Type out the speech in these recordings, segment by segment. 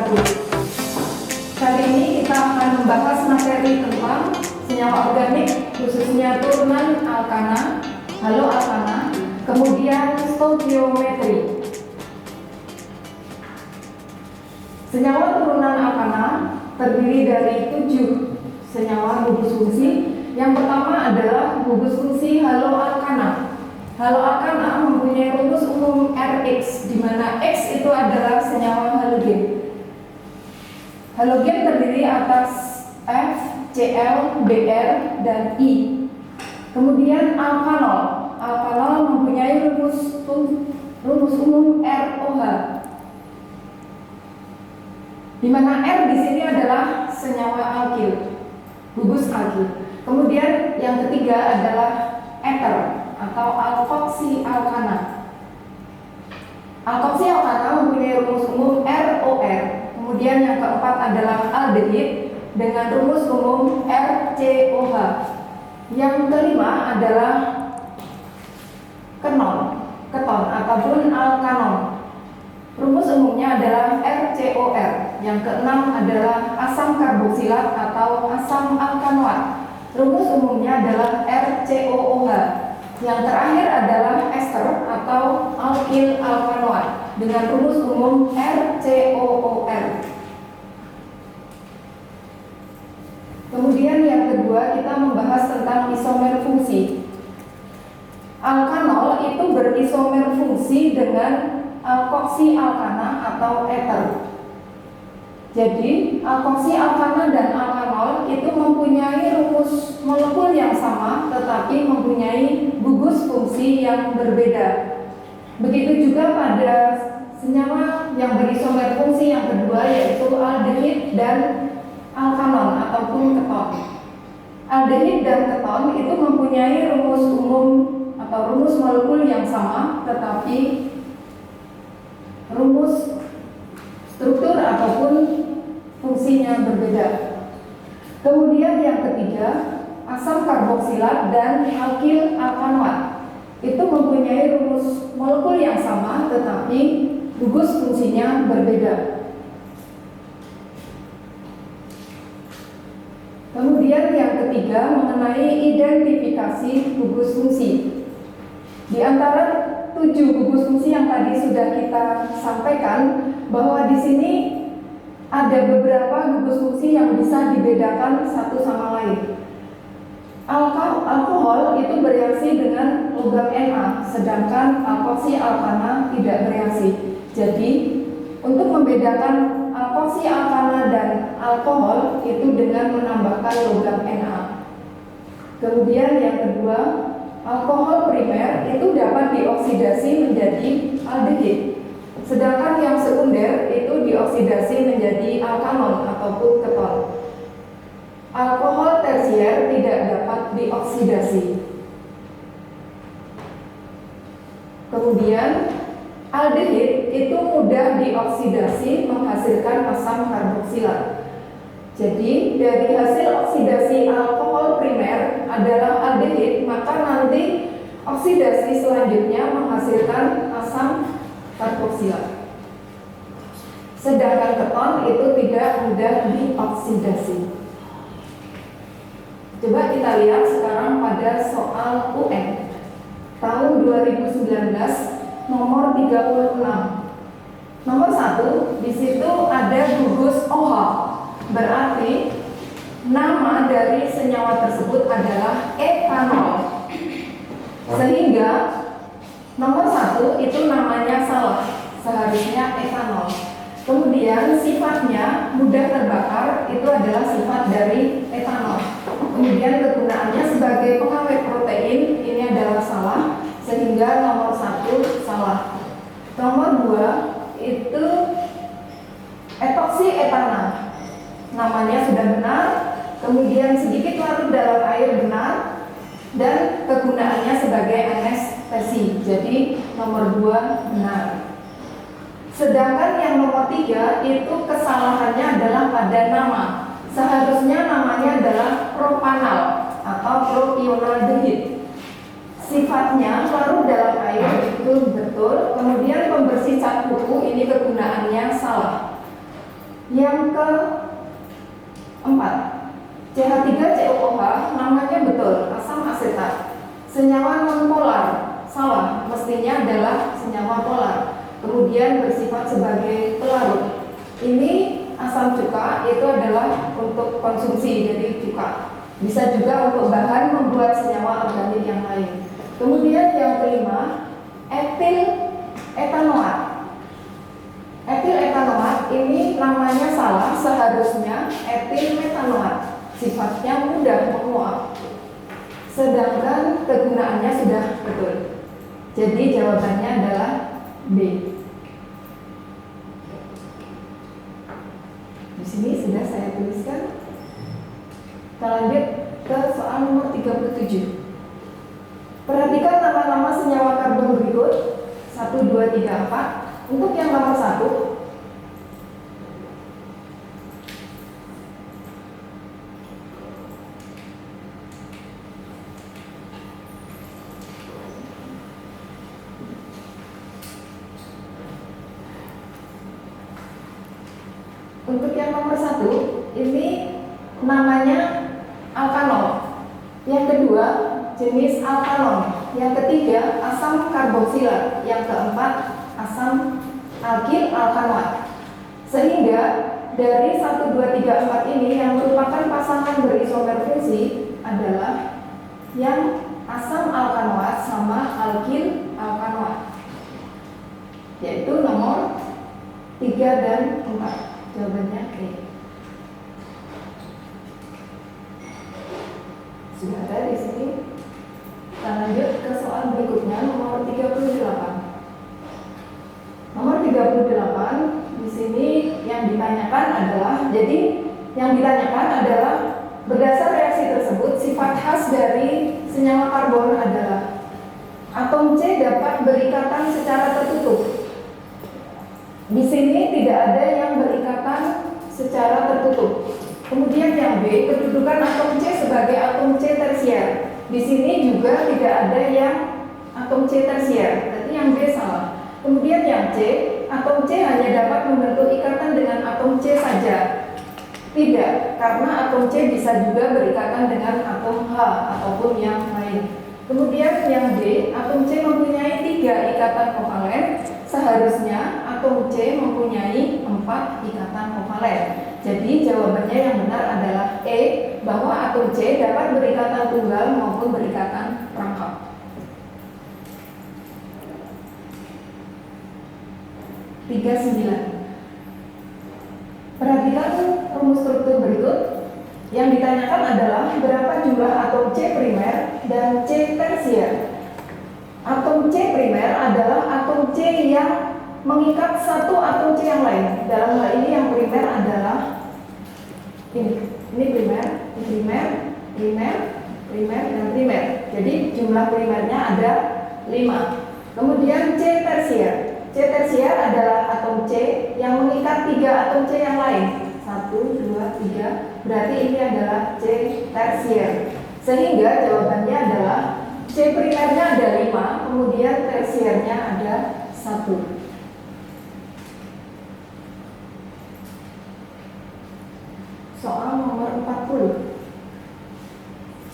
baru. Kali ini kita akan membahas materi tentang senyawa organik, khususnya turunan alkana, haloalkana, kemudian stoikiometri. Senyawa turunan alkana terdiri dari 7 senyawa gugus fungsi. Yang pertama adalah gugus fungsi haloalkana. Haloalkana mempunyai rumus umum Rx, di mana X itu adalah senyawa halogen. Halogen terdiri atas F, Cl, Br, dan I. Kemudian alkanol. Alkanol mempunyai rumus umum ROH, di mana R di sini adalah senyawa alkil, gugus alkil. Kemudian yang ketiga adalah eter atau alkoksi-alkana. Alkoksi-alkana mempunyai rumus umum ROR. Kemudian yang keempat adalah aldehid dengan rumus umum RCOH. Yang kelima adalah keton ataupun alkanon. Rumus umumnya adalah RCOR. Yang keenam adalah asam karboksilat atau asam alkanoat. Rumus umumnya adalah RCOOH. Yang terakhir adalah ester atau alkil alkanoat dengan rumus umum RCOOR. Kemudian yang kedua kita membahas tentang isomer fungsi. Alkanol itu berisomer fungsi dengan alkoksi alkana atau eter. Jadi, alkoksi alkana dan alkanol itu mempunyai rumus molekul yang sama tetapi mempunyai gugus fungsi yang berbeda. Begitu juga pada senyawa yang berisomer fungsi yang kedua, yaitu aldehid dan alkanon ataupun keton. Aldehid dan keton itu mempunyai rumus umum atau rumus molekul yang sama tetapi rumus struktur ataupun fungsinya berbeda. Kemudian yang ketiga, asam karboksilat dan alkil alkanoat itu mempunyai rumus molekul yang sama tetapi gugus fungsinya berbeda. Kemudian yang ketiga mengenai identifikasi gugus fungsi. Di antara 7 gugus fungsi yang tadi sudah kita sampaikan, bahwa di sini ada beberapa gugus fungsi yang bisa dibedakan satu sama lain. Alkohol itu bereaksi dengan logam Na, sedangkan alkoksi alkana tidak bereaksi. Jadi, untuk membedakan alkoksi alkana dan alkohol itu dengan menambahkan logam Na. Kemudian yang kedua, alkohol primer itu dapat dioksidasi menjadi aldehid. Sedangkan yang sekunder itu dioksidasi menjadi alkanon ataupun keton. Alkohol tersier tidak dapat dioksidasi. Kemudian aldehid itu mudah dioksidasi menghasilkan asam karboksilat. Jadi dari hasil oksidasi alkohol primer adalah aldehid, maka nanti oksidasi selanjutnya menghasilkan asam karboksilat. Sedangkan keton itu tidak mudah dioksidasi. Coba kita lihat sekarang pada soal UN tahun 2019 nomor 36. Nomor 1, di situ ada gugus OH. Berarti nama dari senyawa tersebut adalah etanol. Sehingga nomor 1 itu namanya salah, seharusnya etanol. Kemudian sifatnya mudah terbakar, itu adalah sifat dari etanol. Kemudian kegunaannya sebagai pengawet protein, ini adalah salah, sehingga nomor 1 salah. Nomor 2 itu etoksi etana, namanya sudah benar. Kemudian sedikit larut dalam air benar, dan kegunaannya sebagai anestesi. Jadi nomor 2 benar. Sedangkan yang nomor 3 itu kesalahannya adalah pada nama. Seharusnya namanya adalah propanal atau propionaldehid. Sifatnya larut dalam air itu betul. Kemudian pembersih cat kuku ini kegunaannya salah. Yang keempat, CH3COOH namanya betul, asam asetat. Senyawa nonpolar, salah, mestinya adalah senyawa polar. Kemudian bersifat sebagai pelarut. Ini asam cuka itu adalah untuk konsumsi, jadi cuka. Bisa juga untuk bahan membuat senyawa organik yang lain. Kemudian yang kelima, etil etanoat. Etil etanoat ini namanya salah, seharusnya etil metanoat. Sifatnya mudah menguap. Sedangkan kegunaannya sudah betul. Jadi jawabannya adalah B. Di sini sudah saya tuliskan. Kita lanjut ke soal nomor 37. Perhatikan nama-nama senyawa karbon berikut 1, 2, 3, 4. Untuk yang nomor 1, ini namanya alkanol. Yang kedua, jenis alkanon. Yang ketiga, asam karboksilat. Yang keempat, asam alkil alkanoat. Sehingga dari 1, 2, 3, 4 ini yang merupakan pasangan berisomer fungsi adalah yang asam alkanoat sama alkil alkanoat, yaitu nomor 3 dan 4. Jawabannya E. Sudah ada di sini. Kita lanjut ke soal berikutnya, nomor 38. Nomor 38 di sini yang ditanyakan adalah, berdasar reaksi tersebut sifat khas dari senyawa karbon adalah atom C dapat berikatan secara tertutup. Di sini tidak ada yang berikatan secara tertutup. Kemudian yang B, kedudukan atom C sebagai atom C tersier. Di sini juga tidak ada yang atom C tersier. Berarti yang B salah. Kemudian yang C, atom C hanya dapat membentuk ikatan dengan atom C saja. Tidak, karena atom C bisa juga berikatan dengan atom H ataupun yang lain. Kemudian yang D, atom C mempunyai 3 ikatan kovalen. Seharusnya atom C mempunyai 4 ikatan kovalen. Jadi jawabannya yang benar adalah E, bahwa atom C dapat berikatan tunggal maupun berikatan perangkap. 39. Perhatikan rumus struktur berikut. Yang ditanyakan adalah berapa jumlah atom C primer dan C tersier. Atom C primer adalah atom C yang mengikat satu atom C yang lain. Dalam hal ini yang primer adalah ini primer, dan primer. Jadi jumlah primernya ada 5. Kemudian C tersier. C tersier adalah atom C yang mengikat 3 atom C yang lain. 1, 2, 3. Berarti ini adalah C tersier. Sehingga jawabannya adalah C primernya ada 5, kemudian tersiernya ada 1. Soal nomor 40.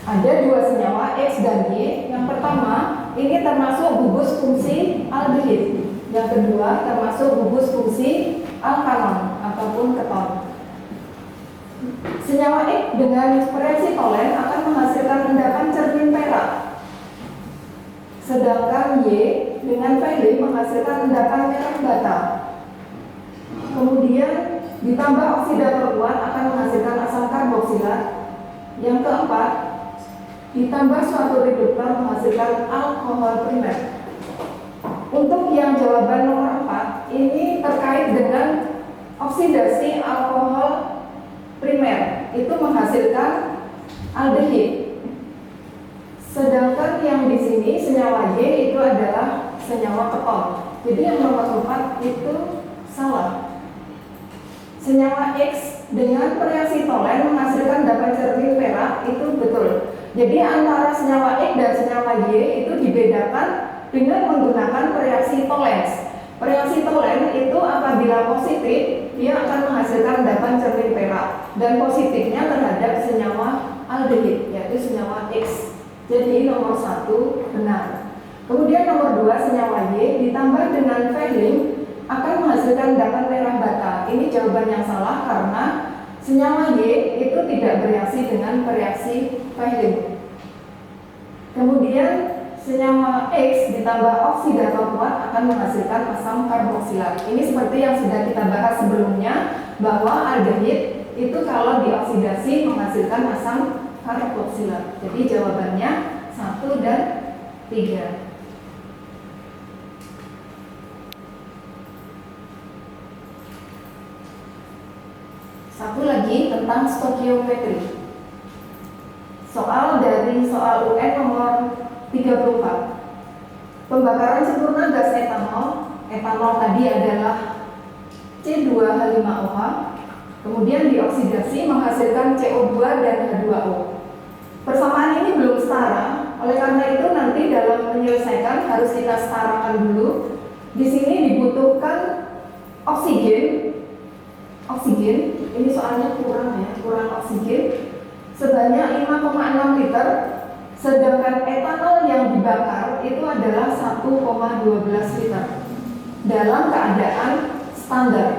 Ada 2 senyawa X dan Y. Yang pertama, ini termasuk gugus fungsi aldehid. Yang kedua, termasuk gugus fungsi alkanon ataupun keton. Senyawa X dengan reaksi tolen akan menghasilkan endapan cermin perak. Sedangkan Y dengan Pd menghasilkan endapan merah bata. Kemudian ditambah oksidator kuat akan menghasilkan asam karboksilat. Yang keempat, ditambah suatu reduktor menghasilkan alkohol primer. Untuk yang jawaban nomor 4, ini terkait dengan oksidasi alkohol primer, itu menghasilkan aldehid. Sedangkan yang di sini senyawa Y itu adalah senyawa keton. Jadi yang nomor 4 itu salah. Senyawa X dengan reaksi tolen menghasilkan endapan cermin perak itu betul. Jadi antara senyawa X dan senyawa Y itu dibedakan dengan menggunakan reaksi Tollens. Reaksi Tholen itu apabila positif, dia akan menghasilkan endapan cermin perak, dan positifnya terhadap senyawa aldehid, yaitu senyawa X. Jadi nomor 1 benar. Kemudian nomor 2, senyawa Y ditambah dengan Fehling akan menghasilkan endapan merah bata. Ini jawaban yang salah karena senyawa Y itu tidak bereaksi dengan reaksi Fehling. Kemudian senyawa X ditambah oksidator kuat akan menghasilkan asam karboksilat. Ini seperti yang sudah kita bahas sebelumnya, bahwa aldehid itu kalau dioksidasi menghasilkan asam karboksilat. Jadi jawabannya 1 dan 3. Satu lagi tentang stoikiometri. Soal dari soal UN nomor 34. Pembakaran sempurna gas etanol. Etanol tadi adalah C2H5OH. Kemudian dioksidasi menghasilkan CO2 dan H2O. Persamaan ini belum setara. Oleh karena itu nanti dalam menyelesaikan harus kita setarakan dulu. Di sini dibutuhkan oksigen. Ini soalnya kurang oksigen sebanyak 5,6 liter, sedangkan etanol yang dibakar itu adalah 1,12 liter dalam keadaan standar.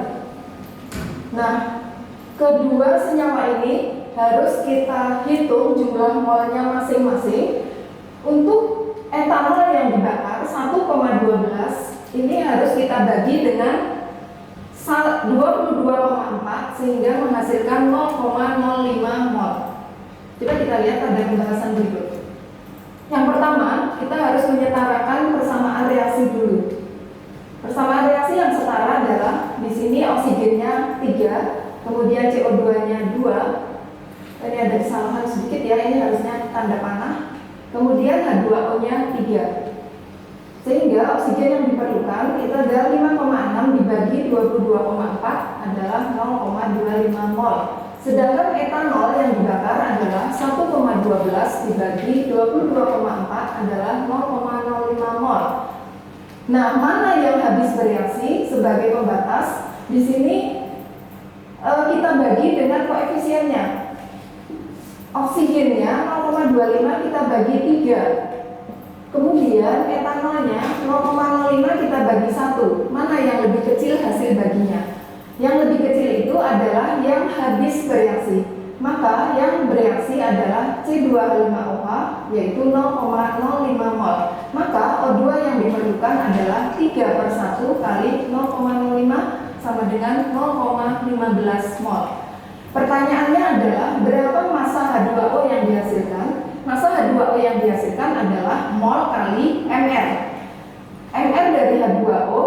Nah, kedua senyawa ini harus kita hitung jumlah molnya masing-masing. Untuk etanol yang dibakar 1,12 ini harus kita bagi dengan 22,4 sehingga menghasilkan 0,05 mol. Coba kita lihat pada pembahasan berikut. Yang pertama, kita harus menyetarakan persamaan reaksi dulu. Persamaan reaksi yang setara adalah di sini oksigennya 3, kemudian CO2-nya 2. Ini ada kesalahan sedikit ya, ini harusnya tanda panah. Kemudian H2O-nya 3. Sehingga oksigen yang diperlukan itu adalah 5,6 dibagi 22,4 adalah 0,25 mol. Sedangkan etanol yang dibakar adalah 1,12 dibagi 22,4 adalah 0,05 mol. Nah, mana yang habis bereaksi sebagai pembatas? Di sini kita bagi dengan koefisiennya. Oksigennya 0,25 kita bagi 3. Kemudian etanolnya 0,05 kita bagi 1. Mana yang lebih kecil hasil baginya? Yang lebih kecil itu adalah yang habis bereaksi. Maka yang bereaksi adalah C2H5OH yaitu 0,05 mol. Maka O2 yang diperlukan adalah 3/1 kali 0,05 sama dengan 0,15 mol. Pertanyaannya adalah berapa massa H2O yang dihasilkan? Massa H2O yang dihasilkan adalah mol kali Mr. Mr dari H2O,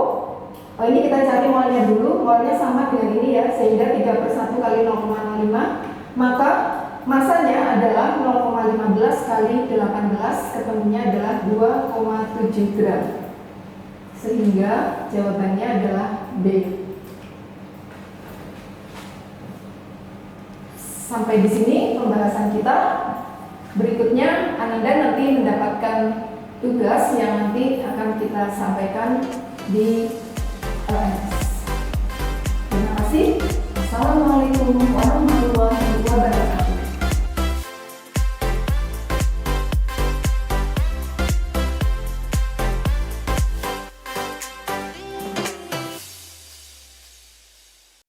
ini kita cari molnya dulu. Molnya sama dengan ini ya, sehingga 3/1 kali 0,05. Maka massanya adalah 0,15 kali 18, ketemunya adalah 2,7 gram. Sehingga jawabannya adalah B. Sampai di sini pembahasan kita. Berikutnya Ananda nanti mendapatkan tugas yang nanti akan kita sampaikan di LMS. Terima kasih. Assalamualaikum.